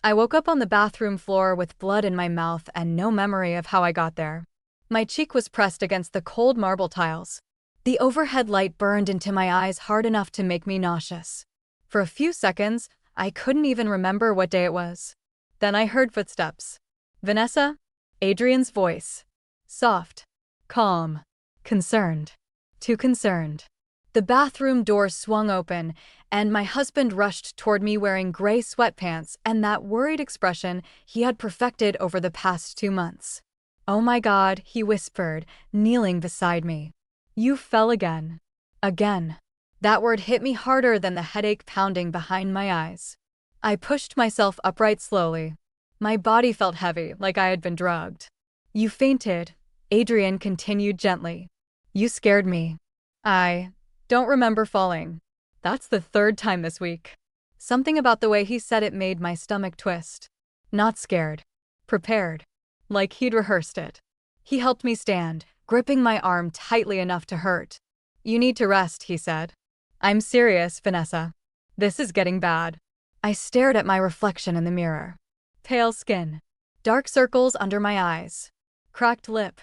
I woke up on the bathroom floor with blood in my mouth and no memory of how I got there. My cheek was pressed against the cold marble tiles. The overhead light burned into my eyes hard enough to make me nauseous. For a few seconds, I couldn't even remember what day it was. Then I heard footsteps. Vanessa? Adrian's voice. Soft. Calm. Concerned. Too concerned. The bathroom door swung open, and my husband rushed toward me wearing gray sweatpants and that worried expression he had perfected over the past 2 months. "Oh my God," he whispered, kneeling beside me. "You fell again." Again. That word hit me harder than the headache pounding behind my eyes. I pushed myself upright slowly. My body felt heavy, like I had been drugged. "You fainted," Adrian continued gently. "You scared me." I don't remember falling. That's the 3rd time this week. Something about the way he said it made my stomach twist. Not scared. Prepared. Like he'd rehearsed it. He helped me stand, gripping my arm tightly enough to hurt. "You need to rest," he said. "I'm serious, Vanessa. This is getting bad." I stared at my reflection in the mirror. Pale skin. Dark circles under my eyes. Cracked lip.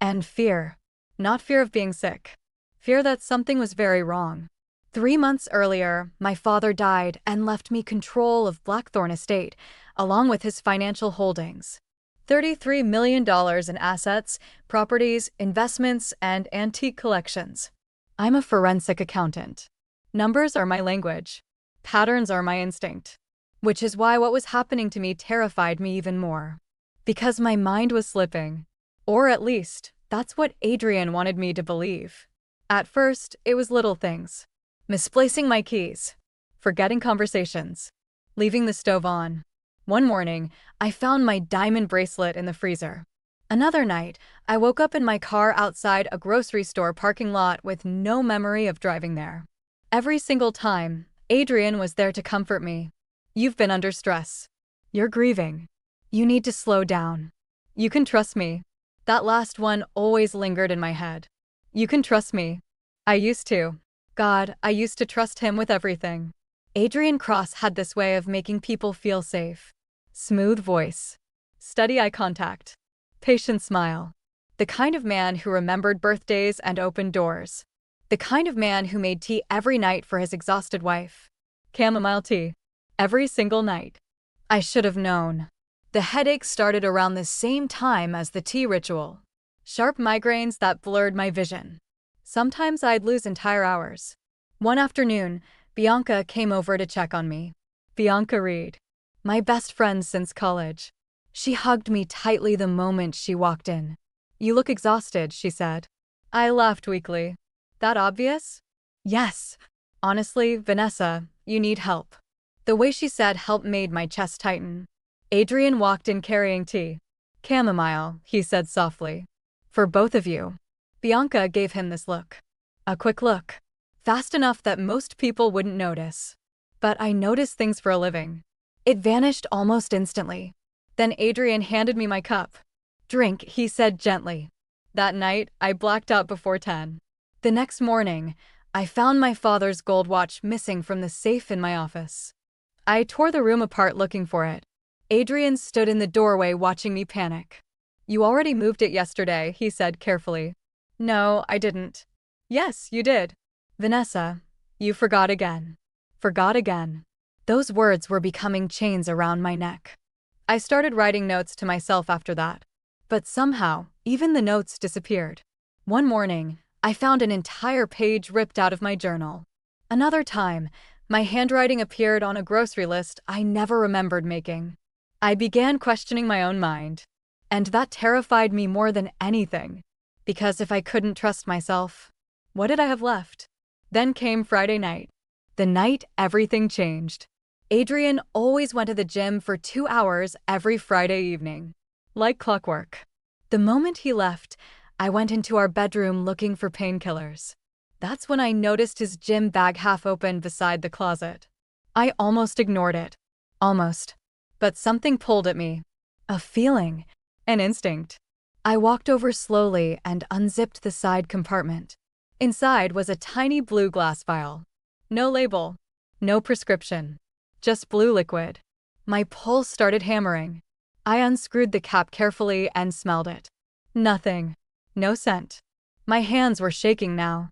And fear. Not fear of being sick. Fear that something was very wrong. 3 months earlier, my father died and left me control of Blackthorn Estate, along with his financial holdings. $33 million in assets, properties, investments, and antique collections. I'm a forensic accountant. Numbers are my language. Patterns are my instinct. Which is why what was happening to me terrified me even more. Because my mind was slipping. Or at least, that's what Adrian wanted me to believe. At first, it was little things. Misplacing my keys. Forgetting conversations. Leaving the stove on. One morning, I found my diamond bracelet in the freezer. Another night, I woke up in my car outside a grocery store parking lot with no memory of driving there. Every single time, Adrian was there to comfort me. "You've been under stress. You're grieving. You need to slow down. You can trust me." That last one always lingered in my head. "You can trust me." I used to. God, I used to trust him with everything. Adrian Cross had this way of making people feel safe. Smooth voice. Steady eye contact. Patient smile. The kind of man who remembered birthdays and opened doors. The kind of man who made tea every night for his exhausted wife. Chamomile tea. Every single night. I should have known. The headache started around the same time as the tea ritual. Sharp migraines that blurred my vision. Sometimes I'd lose entire hours. One afternoon, Bianca came over to check on me. Bianca Reed. My best friend since college. She hugged me tightly the moment she walked in. "You look exhausted," she said. I laughed weakly. "That obvious?" "Yes. Honestly, Vanessa, you need help." The way she said help made my chest tighten. Adrian walked in carrying tea. "Chamomile," he said softly. "For both of you." Bianca gave him this look. A quick look. Fast enough that most people wouldn't notice. But I notice things for a living. It vanished almost instantly. Then Adrian handed me my cup. "Drink," he said gently. That night, I blacked out before 10. The next morning, I found my father's gold watch missing from the safe in my office. I tore the room apart looking for it. Adrian stood in the doorway watching me panic. "You already moved it yesterday," he said carefully. "No, I didn't." "Yes, you did." "Vanessa, you forgot again." Forgot again. Those words were becoming chains around my neck. I started writing notes to myself after that. But somehow, even the notes disappeared. One morning, I found an entire page ripped out of my journal. Another time, my handwriting appeared on a grocery list I never remembered making. I began questioning my own mind. And that terrified me more than anything. Because if I couldn't trust myself, what did I have left? Then came Friday night. The night everything changed. Adrian always went to the gym for 2 hours every Friday evening. Like clockwork. The moment he left, I went into our bedroom looking for painkillers. That's when I noticed his gym bag half open beside the closet. I almost ignored it. Almost. But something pulled at me. A feeling. An instinct. I walked over slowly and unzipped the side compartment. Inside was a tiny blue glass vial. No label. No prescription. Just blue liquid. My pulse started hammering. I unscrewed the cap carefully and smelled it. Nothing. No scent. My hands were shaking now.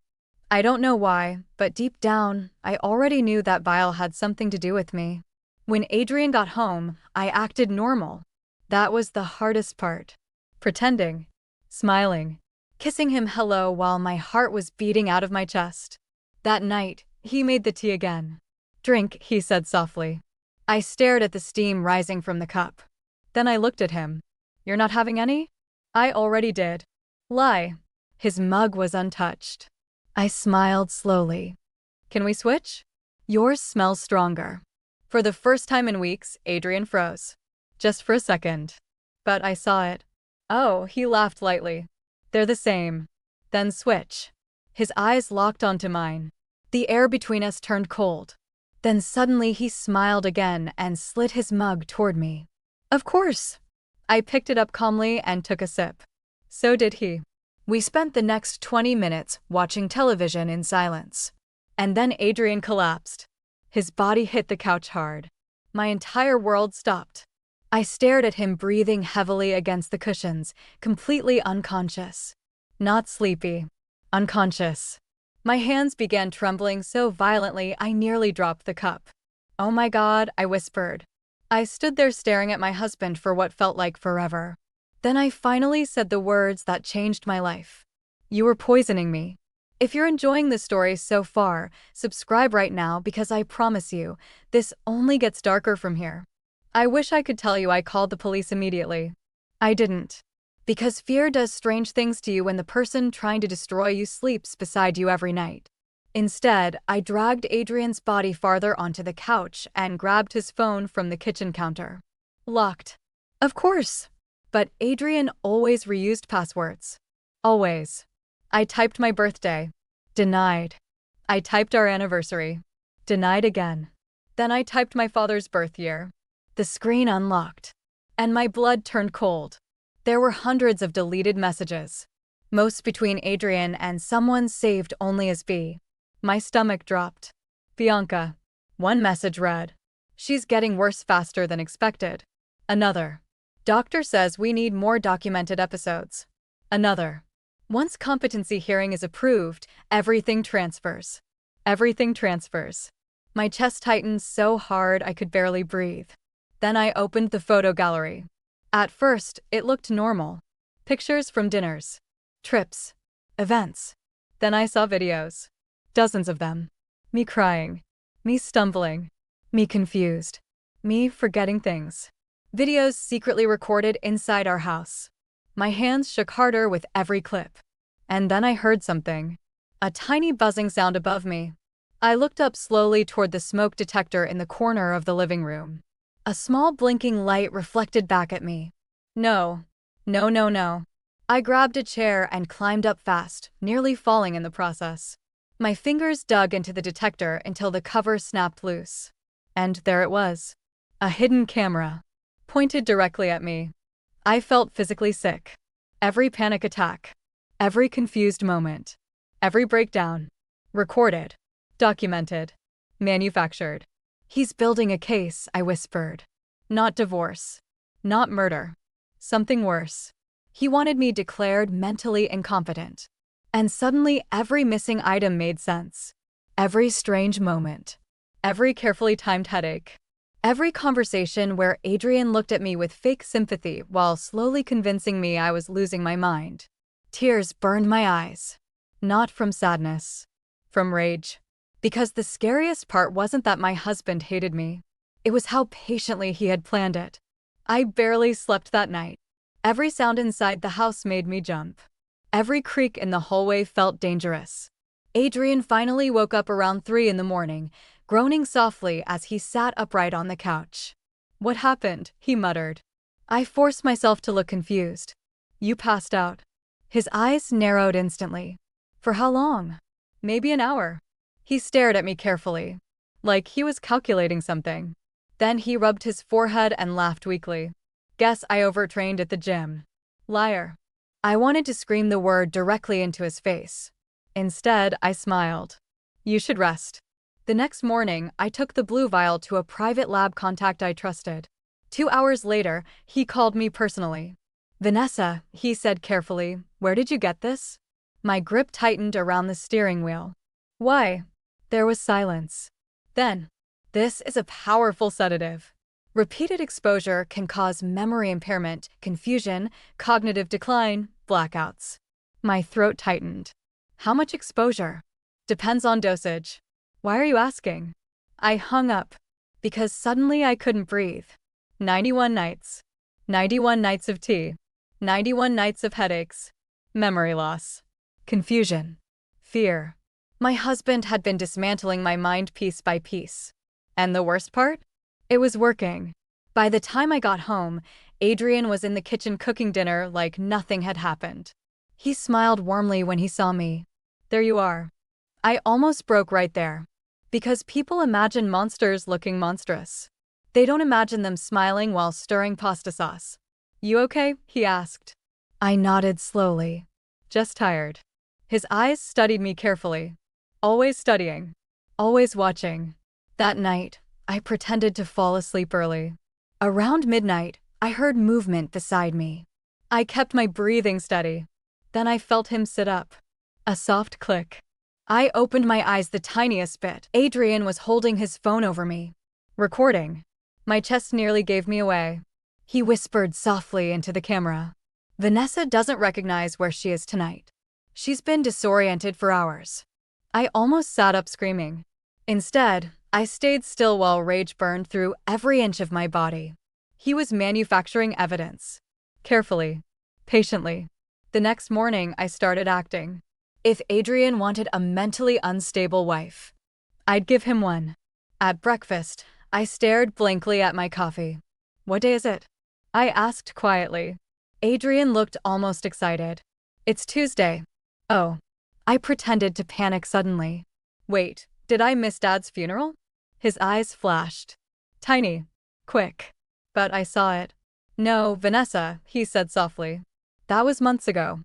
I don't know why, but deep down, I already knew that vial had something to do with me. When Adrian got home, I acted normal. That was the hardest part. Pretending. Smiling. Kissing him hello while my heart was beating out of my chest. That night, he made the tea again. "Drink," he said softly. I stared at the steam rising from the cup. Then I looked at him. "You're not having any?" "I already did." "Lie." His mug was untouched. I smiled slowly. "Can we switch?" "Yours smells stronger." For the first time in weeks, Adrian froze. Just for a second. But I saw it. "Oh," he laughed lightly. "They're the same." "Then switch." His eyes locked onto mine. The air between us turned cold. Then suddenly he smiled again and slid his mug toward me. "Of course." I picked it up calmly and took a sip. So did he. We spent the next 20 minutes watching television in silence. And then Adrian collapsed. His body hit the couch hard. My entire world stopped. I stared at him breathing heavily against the cushions, completely unconscious. Not sleepy. Unconscious. My hands began trembling so violently I nearly dropped the cup. "Oh my God," I whispered. I stood there staring at my husband for what felt like forever. Then I finally said the words that changed my life. "You were poisoning me." If you're enjoying the story so far, subscribe right now because I promise you, this only gets darker from here. I wish I could tell you I called the police immediately. I didn't. Because fear does strange things to you when the person trying to destroy you sleeps beside you every night. Instead, I dragged Adrian's body farther onto the couch and grabbed his phone from the kitchen counter. Locked. Of course. But Adrian always reused passwords. Always. I typed my birthday. Denied. I typed our anniversary. Denied again. Then I typed my father's birth year. The screen unlocked. And my blood turned cold. There were hundreds of deleted messages. Most between Adrian and someone saved only as B. My stomach dropped. "Bianca." One message read, "She's getting worse faster than expected." Another, "Doctor says we need more documented episodes." Another, "Once competency hearing is approved, everything transfers." Everything transfers. My chest tightened so hard I could barely breathe. Then I opened the photo gallery. At first, it looked normal. Pictures from dinners, trips, events. Then I saw videos. Dozens of them. Me crying. Me stumbling. Me confused. Me forgetting things. Videos secretly recorded inside our house. My hands shook harder with every clip. And then I heard something. A tiny buzzing sound above me. I looked up slowly toward the smoke detector in the corner of the living room. A small blinking light reflected back at me. No. No, no, no. I grabbed a chair and climbed up fast, nearly falling in the process. My fingers dug into the detector until the cover snapped loose. And there it was. A hidden camera. Pointed directly at me. I felt physically sick. Every panic attack. Every confused moment. Every breakdown. Recorded. Documented. Manufactured. "He's building a case," I whispered. "Not divorce. Not murder. Something worse. He wanted me declared mentally incompetent." And suddenly every missing item made sense. Every strange moment. Every carefully timed headache. Every conversation where Adrian looked at me with fake sympathy while slowly convincing me I was losing my mind. Tears burned my eyes. Not from sadness. From rage. Because the scariest part wasn't that my husband hated me. It was how patiently he had planned it. I barely slept that night. Every sound inside the house made me jump. Every creak in the hallway felt dangerous. Adrian finally woke up around 3 in the morning, groaning softly as he sat upright on the couch. "What happened?" he muttered. I forced myself to look confused. "You passed out." His eyes narrowed instantly. "For how long?" "Maybe an hour." He stared at me carefully, like he was calculating something. Then he rubbed his forehead and laughed weakly. "Guess I overtrained at the gym." Liar. I wanted to scream the word directly into his face. Instead, I smiled. "You should rest." The next morning, I took the blue vial to a private lab contact I trusted. 2 hours later, he called me personally. Vanessa, he said carefully, where did you get this? My grip tightened around the steering wheel. Why? There was silence. Then, this is a powerful sedative. Repeated exposure can cause memory impairment, confusion, cognitive decline, blackouts. My throat tightened. How much exposure? Depends on dosage. Why are you asking? I hung up. Because suddenly I couldn't breathe. 91 nights. 91 nights of tea. 91 nights of headaches. Memory loss. Confusion. Fear. My husband had been dismantling my mind piece by piece. And the worst part? It was working. By the time I got home, Adrian was in the kitchen cooking dinner like nothing had happened. He smiled warmly when he saw me. There you are. I almost broke right there. Because people imagine monsters looking monstrous. They don't imagine them smiling while stirring pasta sauce. You okay? He asked. I nodded slowly. Just tired. His eyes studied me carefully. Always studying. Always watching. That night, I pretended to fall asleep early. Around midnight, I heard movement beside me. I kept my breathing steady. Then I felt him sit up. A soft click. I opened my eyes the tiniest bit. Adrian was holding his phone over me. Recording. My chest nearly gave me away. He whispered softly into the camera. Vanessa doesn't recognize where she is tonight. She's been disoriented for hours. I almost sat up screaming. Instead, I stayed still while rage burned through every inch of my body. He was manufacturing evidence. Carefully. Patiently. The next morning, I started acting. If Adrian wanted a mentally unstable wife, I'd give him one. At breakfast, I stared blankly at my coffee. What day is it? I asked quietly. Adrian looked almost excited. It's Tuesday. Oh. I pretended to panic suddenly. Wait, did I miss Dad's funeral? His eyes flashed. Tiny. Quick. But I saw it. No, Vanessa, he said softly. That was months ago.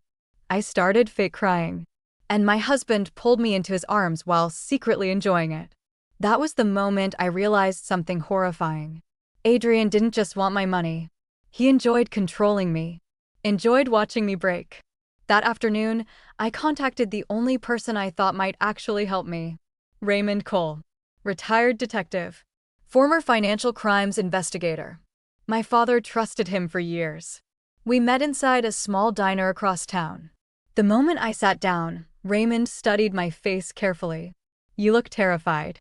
I started fake crying. And my husband pulled me into his arms while secretly enjoying it. That was the moment I realized something horrifying. Adrian didn't just want my money. He enjoyed controlling me. Enjoyed watching me break. That afternoon, I contacted the only person I thought might actually help me. Raymond Cole. Retired detective. Former financial crimes investigator. My father trusted him for years. We met inside a small diner across town. The moment I sat down, Raymond studied my face carefully. You look terrified.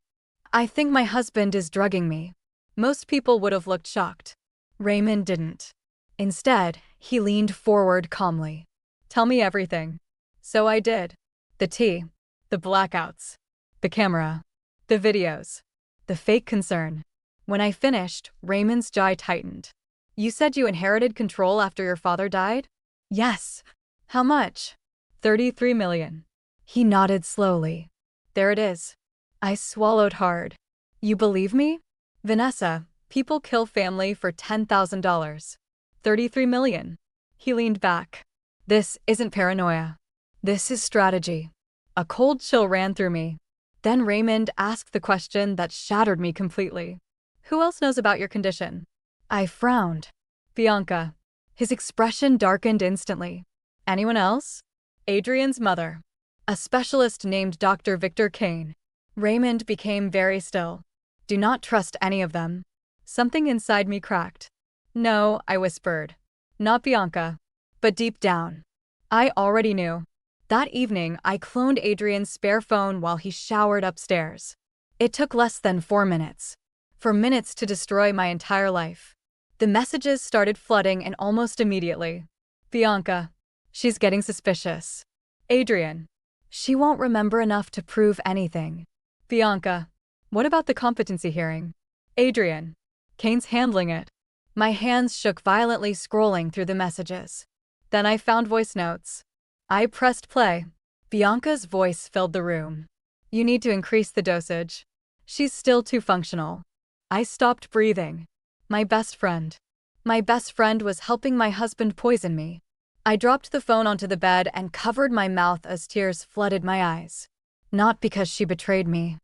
I think my husband is drugging me. Most people would have looked shocked. Raymond didn't. Instead, he leaned forward calmly. Tell me everything. So I did. The tea. The blackouts. The camera. The videos. The fake concern. When I finished, Raymond's jaw tightened. You said you inherited control after your father died? Yes. How much? 33 million. He nodded slowly. There it is. I swallowed hard. You believe me? Vanessa, people kill family for $10,000. 33 million. He leaned back. This isn't paranoia. This is strategy. A cold chill ran through me. Then Raymond asked the question that shattered me completely. Who else knows about your condition? I frowned. Bianca. His expression darkened instantly. Anyone else? Adrian's mother. A specialist named Dr. Victor Kane. Raymond became very still. Do not trust any of them. Something inside me cracked. No, I whispered. Not Bianca. But deep down, I already knew. That evening, I cloned Adrian's spare phone while he showered upstairs. It took less than 4 minutes. 4 minutes to destroy my entire life. The messages started flooding and almost immediately. Bianca. She's getting suspicious. Adrian. She won't remember enough to prove anything. Bianca. What about the competency hearing? Adrian. Kane's handling it. My hands shook violently scrolling through the messages. Then I found voice notes. I pressed play. Bianca's voice filled the room. You need to increase the dosage. She's still too functional. I stopped breathing. My best friend. My best friend was helping my husband poison me. I dropped the phone onto the bed and covered my mouth as tears flooded my eyes. Not because she betrayed me.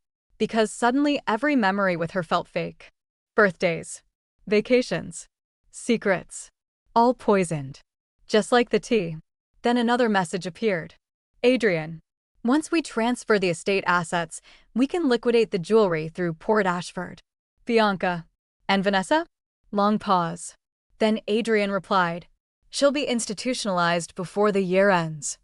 because suddenly every memory with her felt fake. Birthdays, vacations, secrets, all poisoned. Just like the tea. Then another message appeared. Adrian, once we transfer the estate assets, we can liquidate the jewelry through Port Ashford. Bianca. And Vanessa? Long pause. Then Adrian replied, she'll be institutionalized before the year ends.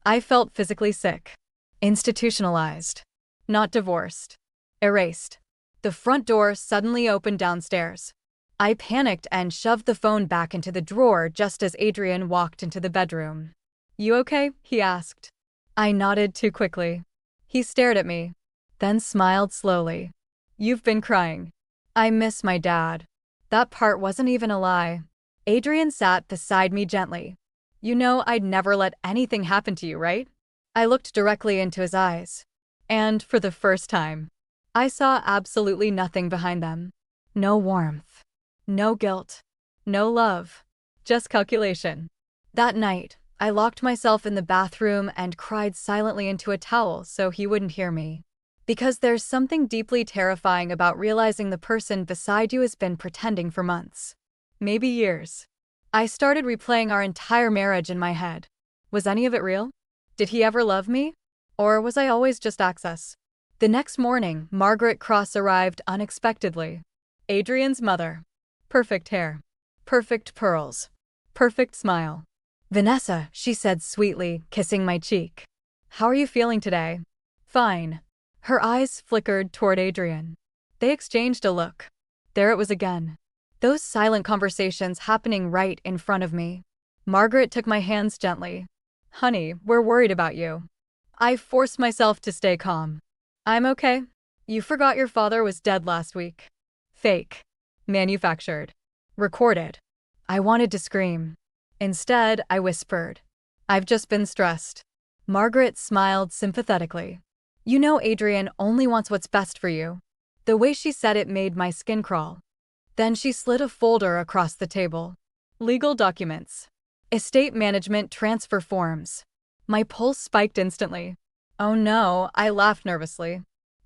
I felt physically sick. Institutionalized. Not divorced. Erased. The front door suddenly opened downstairs. I panicked and shoved the phone back into the drawer just as Adrian walked into the bedroom. You okay? He asked. I nodded too quickly. He stared at me, then smiled slowly. You've been crying. I miss my dad. That part wasn't even a lie. Adrian sat beside me gently. You know I'd never let anything happen to you, right? I looked directly into his eyes. And for the first time, I saw absolutely nothing behind them. No warmth. No guilt. No love. Just calculation. That night, I locked myself in the bathroom and cried silently into a towel so he wouldn't hear me. Because there's something deeply terrifying about realizing the person beside you has been pretending for months. Maybe years. I started replaying our entire marriage in my head. Was any of it real? Did he ever love me? Or was I always just access? The next morning, Margaret Cross arrived unexpectedly. Adrian's mother. Perfect hair. Perfect pearls. Perfect smile. Vanessa, she said sweetly, kissing my cheek. How are you feeling today? Fine. Her eyes flickered toward Adrian. They exchanged a look. There it was again. Those silent conversations happening right in front of me. Margaret took my hands gently. Honey, we're worried about you. I forced myself to stay calm. I'm okay. You forgot your father was dead last week. Fake. Manufactured. Recorded. I wanted to scream. Instead, I whispered. I've just been stressed. Margaret smiled sympathetically. You know Adrian only wants what's best for you. The way she said it made my skin crawl. Then she slid a folder across the table. Legal documents. Estate management transfer forms. My pulse spiked instantly. Oh no, I laughed nervously.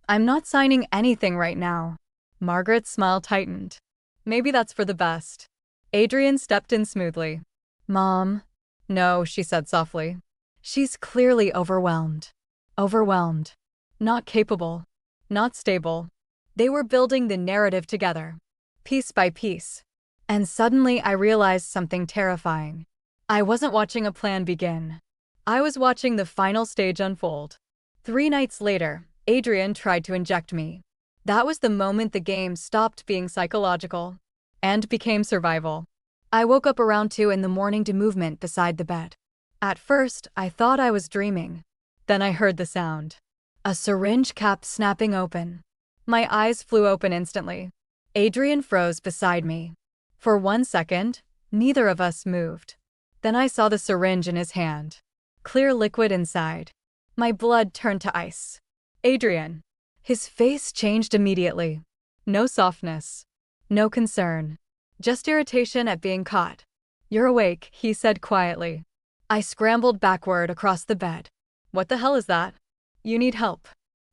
I'm not signing anything right now. Margaret's smile tightened. Maybe that's for the best. Adrian stepped in smoothly. Mom. No, she said softly. She's clearly overwhelmed. Overwhelmed. Not capable. Not stable. They were building the narrative together. Piece by piece. And suddenly I realized something terrifying. I wasn't watching a plan begin. I was watching the final stage unfold. 3 nights later, Adrian tried to inject me. That was the moment the game stopped being psychological and became survival. I woke up around 2 in the morning to movement beside the bed. At first, I thought I was dreaming. Then I heard the sound. A syringe cap snapping open. My eyes flew open instantly. Adrian froze beside me. For 1 second, neither of us moved. Then I saw the syringe in his hand. Clear liquid inside. My blood turned to ice. Adrian. His face changed immediately. No softness. No concern. Just irritation at being caught. You're awake, he said quietly. I scrambled backward across the bed. What the hell is that? You need help.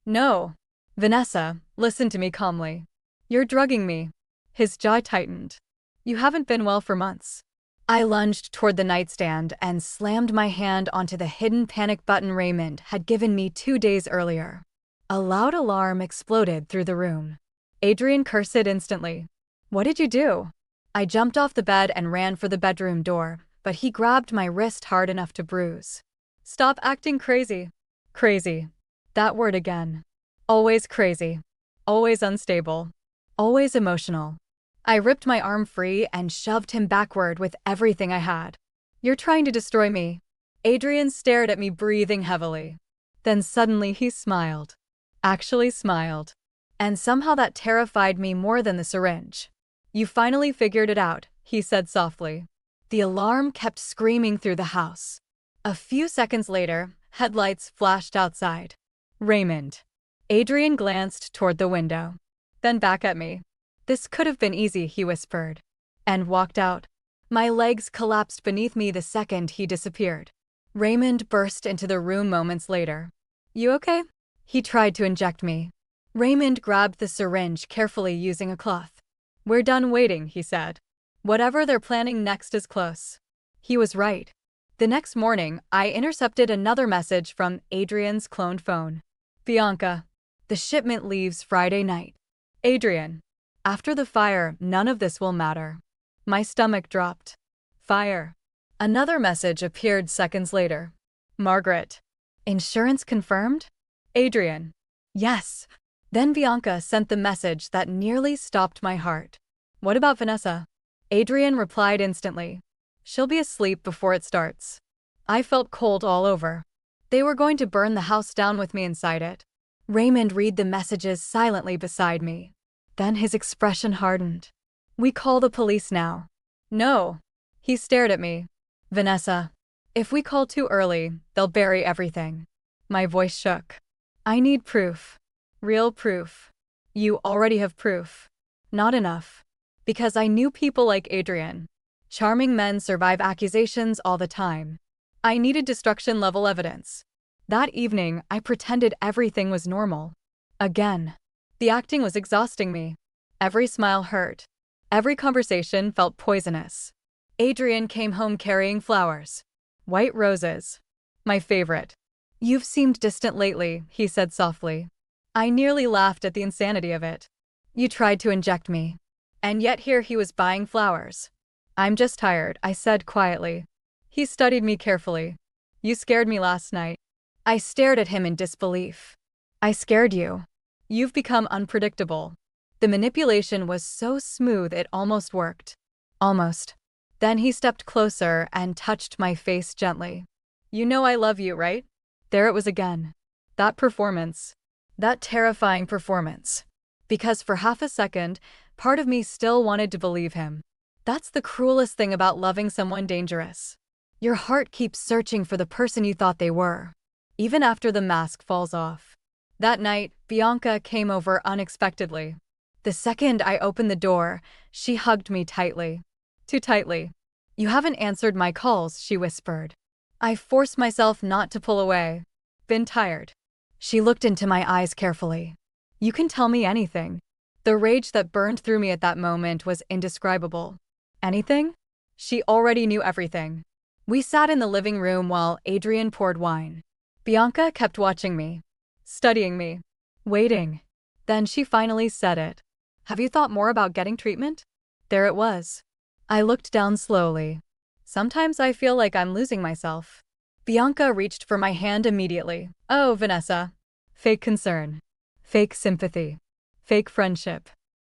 No. Vanessa, listen to me calmly. You're drugging me. His jaw tightened. You haven't been well for months. I lunged toward the nightstand and slammed my hand onto the hidden panic button Raymond had given me 2 days earlier. A loud alarm exploded through the room. Adrian cursed instantly. What did you do? I jumped off the bed and ran for the bedroom door, but he grabbed my wrist hard enough to bruise. Stop acting crazy. Crazy. That word again. Always crazy. Always unstable. Always emotional. I ripped my arm free and shoved him backward with everything I had. You're trying to destroy me. Adrian stared at me, breathing heavily. Then suddenly he smiled. Actually smiled. And somehow that terrified me more than the syringe. You finally figured it out, he said softly. The alarm kept screaming through the house. A few seconds later, headlights flashed outside. Raymond. Adrian glanced toward the window. Then back at me. This could have been easy, he whispered. And walked out. My legs collapsed beneath me the second he disappeared. Raymond burst into the room moments later. You okay? He tried to inject me. Raymond grabbed the syringe carefully using a cloth. "We're done waiting," he said. "Whatever they're planning next is close." He was right. The next morning, I intercepted another message from Adrian's cloned phone. "Bianca, the shipment leaves Friday night. Adrian, after the fire, none of this will matter." My stomach dropped. Fire. Another message appeared seconds later. "Margaret, insurance confirmed?" Adrian, "Yes." Then Bianca sent the message that nearly stopped my heart. "What about Vanessa?" Adrian replied instantly. "She'll be asleep before it starts." I felt cold all over. They were going to burn the house down with me inside it. Raymond read the messages silently beside me. Then his expression hardened. "We call the police now." "No." He stared at me. "Vanessa, if we call too early, they'll bury everything." My voice shook. "I need proof. Real proof." "You already have proof." "Not enough. Because I knew people like Adrian. Charming men survive accusations all the time. I needed destruction-level evidence." That evening, I pretended everything was normal. Again. The acting was exhausting me. Every smile hurt. Every conversation felt poisonous. Adrian came home carrying flowers. White roses. My favorite. "You've seemed distant lately," he said softly. I nearly laughed at the insanity of it. "You tried to inject me. And yet here he was buying flowers." "I'm just tired," I said quietly. He studied me carefully. "You scared me last night." I stared at him in disbelief. "I scared you. You've become unpredictable." The manipulation was so smooth it almost worked. Almost. Then he stepped closer and touched my face gently. "You know I love you, right?" There it was again. That performance. That terrifying performance. Because for half a second, part of me still wanted to believe him. That's the cruelest thing about loving someone dangerous. Your heart keeps searching for the person you thought they were, even after the mask falls off. That night, Bianca came over unexpectedly. The second I opened the door, she hugged me tightly. Too tightly. "You haven't answered my calls," she whispered. I forced myself not to pull away. "Been tired." She looked into my eyes carefully. "You can tell me anything." The rage that burned through me at that moment was indescribable. Anything? She already knew everything. We sat in the living room while Adrian poured wine. Bianca kept watching me, studying me, waiting. Then she finally said it. "Have you thought more about getting treatment?" There it was. I looked down slowly. Sometimes I feel like I'm losing myself. Bianca reached for my hand immediately. "Oh, Vanessa." Fake concern. Fake sympathy. Fake friendship.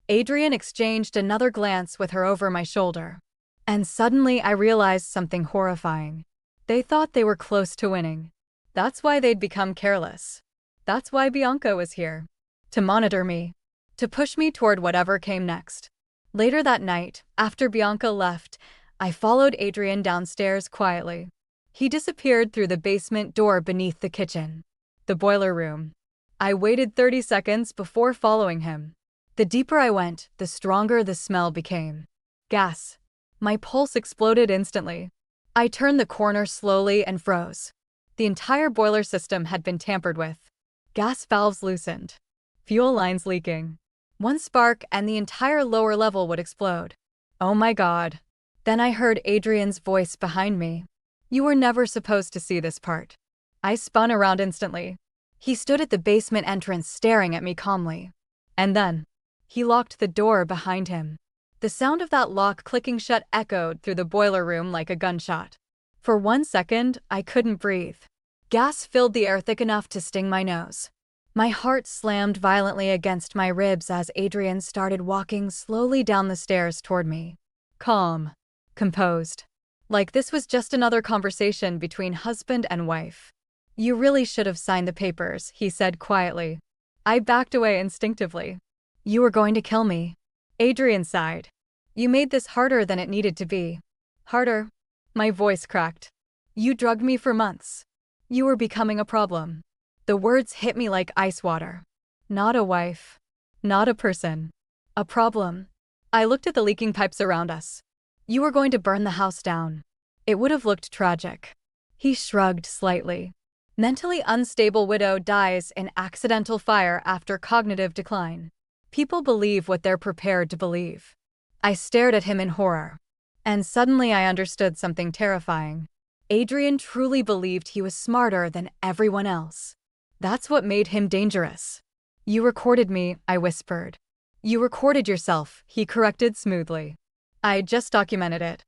Adrian exchanged another glance with her over my shoulder. And suddenly I realized something horrifying. They thought they were close to winning. That's why they'd become careless. That's why Bianca was here. To monitor me. To push me toward whatever came next. Later that night, after Bianca left, I followed Adrian downstairs quietly. He disappeared through the basement door beneath the kitchen. The boiler room. I waited 30 seconds before following him. The deeper I went, the stronger the smell became. Gas. My pulse exploded instantly. I turned the corner slowly and froze. The entire boiler system had been tampered with. Gas valves loosened. Fuel lines leaking. One spark and the entire lower level would explode. Oh my God. Then I heard Adrian's voice behind me. "You were never supposed to see this part." I spun around instantly. He stood at the basement entrance staring at me calmly. And then, he locked the door behind him. The sound of that lock clicking shut echoed through the boiler room like a gunshot. For 1 second, I couldn't breathe. Gas filled the air thick enough to sting my nose. My heart slammed violently against my ribs as Adrian started walking slowly down the stairs toward me. Calm. Composed. Like this was just another conversation between husband and wife. "You really should have signed the papers," he said quietly. I backed away instinctively. "You were going to kill me." Adrian sighed. "You made this harder than it needed to be." "Harder?" My voice cracked. "You drugged me for months. You were becoming a problem." The words hit me like ice water. Not a wife. Not a person. A problem. I looked at the leaking pipes around us. "You were going to burn the house down. It would have looked tragic." He shrugged slightly. Mentally unstable widow dies in accidental fire after cognitive decline. People believe what they're prepared to believe. I stared at him in horror. And suddenly I understood something terrifying. Adrian truly believed he was smarter than everyone else. That's what made him dangerous. You recorded me, I whispered. You recorded yourself, he corrected smoothly. I just documented it.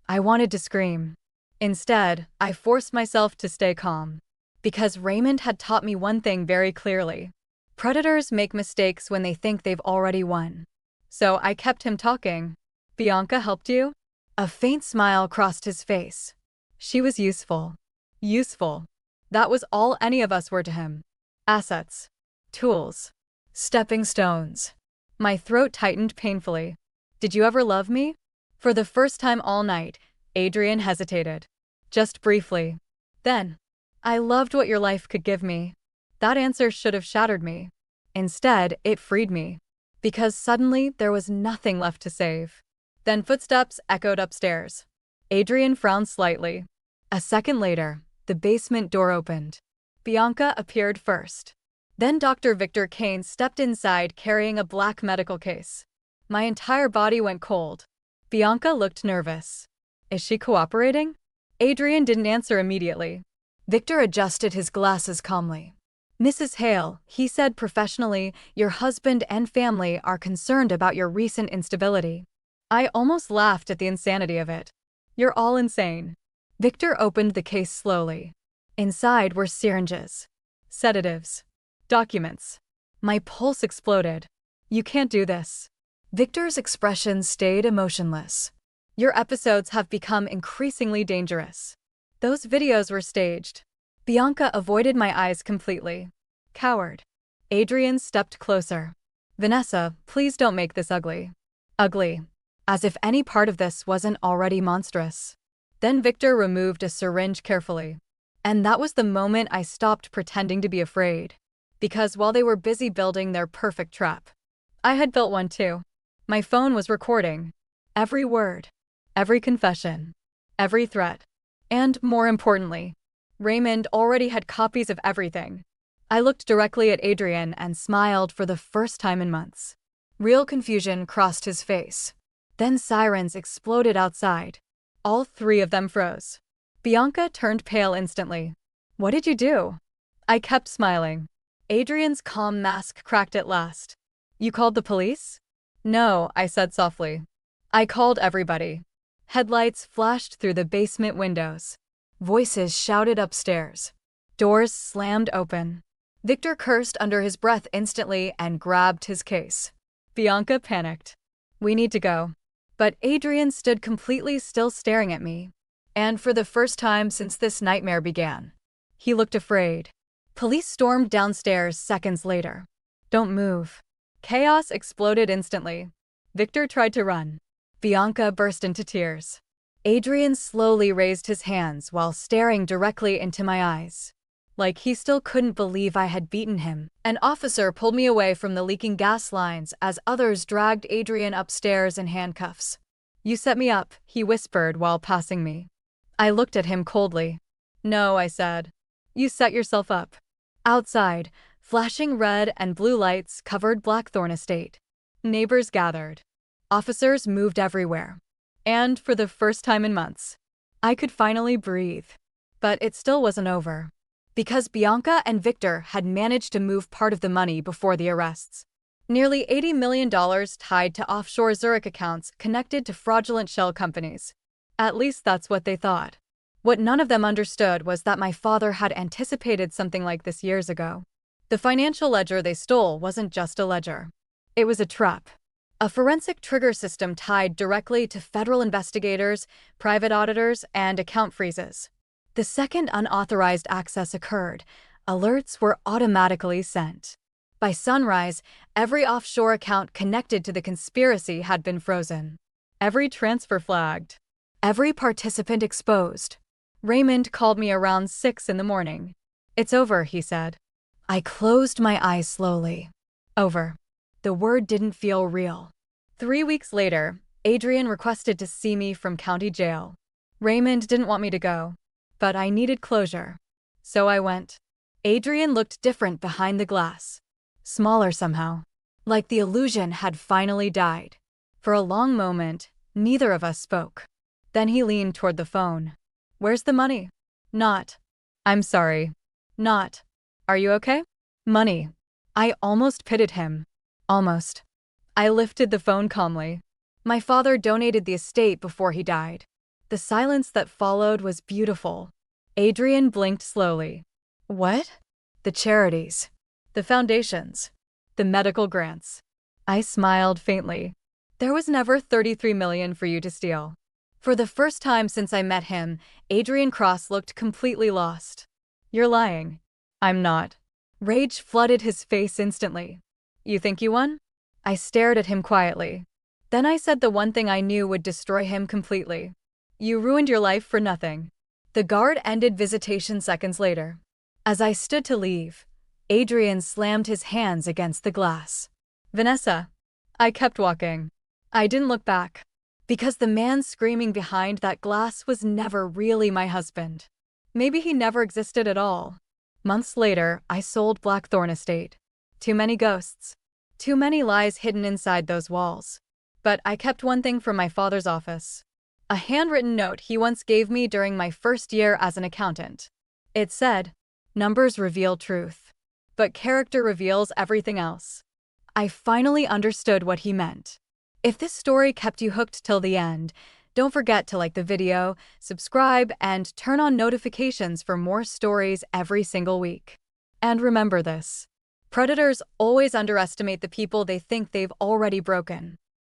I wanted to scream. Instead, I forced myself to stay calm. Because Raymond had taught me one thing very clearly. Predators make mistakes when they think they've already won. So I kept him talking. Bianca helped you? A faint smile crossed his face. She was useful. Useful. That was all any of us were to him. Assets. Tools. Stepping stones. My throat tightened painfully. Did you ever love me? For the first time all night, Adrian hesitated. Just briefly. Then, I loved what your life could give me. That answer should have shattered me. Instead, it freed me. Because suddenly there was nothing left to save. Then footsteps echoed upstairs. Adrian frowned slightly. A second later, the basement door opened. Bianca appeared first. Then Dr. Victor Kane stepped inside carrying a black medical case. My entire body went cold. Bianca looked nervous. Is she cooperating? Adrian didn't answer immediately. Victor adjusted his glasses calmly. Mrs. Hale, he said professionally, your husband and family are concerned about your recent instability. I almost laughed at the insanity of it. You're all insane. Victor opened the case slowly. Inside were syringes, sedatives, documents. My pulse exploded. You can't do this. Victor's expression stayed emotionless. Your episodes have become increasingly dangerous. Those videos were staged. Bianca avoided my eyes completely. Coward. Adrian stepped closer. Vanessa, please don't make this ugly. Ugly. As if any part of this wasn't already monstrous. Then Victor removed a syringe carefully. And that was the moment I stopped pretending to be afraid. Because while they were busy building their perfect trap, I had built one too. My phone was recording. Every word. Every confession. Every threat. And, more importantly, Raymond already had copies of everything. I looked directly at Adrian and smiled for the first time in months. Real confusion crossed his face. Then sirens exploded outside. All three of them froze. Bianca turned pale instantly. What did you do? I kept smiling. Adrian's calm mask cracked at last. You called the police? No, I said softly. I called everybody. Headlights flashed through the basement windows. Voices shouted upstairs. Doors slammed open. Victor cursed under his breath instantly and grabbed his case. Bianca panicked. We need to go. But Adrian stood completely still staring at me. And for the first time since this nightmare began, he looked afraid. Police stormed downstairs seconds later. Don't move. Chaos exploded instantly. Victor tried to run. Bianca burst into tears. Adrian slowly raised his hands while staring directly into my eyes. Like he still couldn't believe I had beaten him. An officer pulled me away from the leaking gas lines as others dragged Adrian upstairs in handcuffs. You set me up, he whispered while passing me. I looked at him coldly. No, I said. You set yourself up. Outside, flashing red and blue lights covered Blackthorn Estate. Neighbors gathered. Officers moved everywhere. And for the first time in months, I could finally breathe. But it still wasn't over. Because Bianca and Victor had managed to move part of the money before the arrests. Nearly $80 million tied to offshore Zurich accounts connected to fraudulent shell companies. At least that's what they thought. What none of them understood was that my father had anticipated something like this years ago. The financial ledger they stole wasn't just a ledger. It was a trap. A forensic trigger system tied directly to federal investigators, private auditors, and account freezes. The second unauthorized access occurred, alerts were automatically sent. By sunrise, every offshore account connected to the conspiracy had been frozen. Every transfer flagged. Every participant exposed. Raymond called me around 6 in the morning. It's over, he said. I closed my eyes slowly. Over. The word didn't feel real. 3 weeks later, Adrian requested to see me from county jail. Raymond didn't want me to go. But I needed closure. So I went. Adrian looked different behind the glass. Smaller somehow. Like the illusion had finally died. For a long moment, neither of us spoke. Then he leaned toward the phone. Where's the money? Not. I'm sorry. Not. Are you okay? Money. I almost pitied him. Almost. I lifted the phone calmly. My father donated the estate before he died. The silence that followed was beautiful. Adrian blinked slowly. What? The charities. The foundations. The medical grants. I smiled faintly. There was never 33 million for you to steal. For the first time since I met him, Adrian Cross looked completely lost. You're lying. I'm not. Rage flooded his face instantly. You think you won? I stared at him quietly. Then I said the one thing I knew would destroy him completely. You ruined your life for nothing. The guard ended visitation seconds later. As I stood to leave, Adrian slammed his hands against the glass. Vanessa. I kept walking. I didn't look back. Because the man screaming behind that glass was never really my husband. Maybe he never existed at all. Months later, I sold Blackthorn Estate. Too many ghosts. Too many lies hidden inside those walls. But I kept one thing from my father's office. A handwritten note he once gave me during my first year as an accountant. It said, "Numbers reveal truth, but character reveals everything else." I finally understood what he meant. If this story kept you hooked till the end, don't forget to like the video, subscribe, and turn on notifications for more stories every single week. And remember this: predators always underestimate the people they think they've already broken.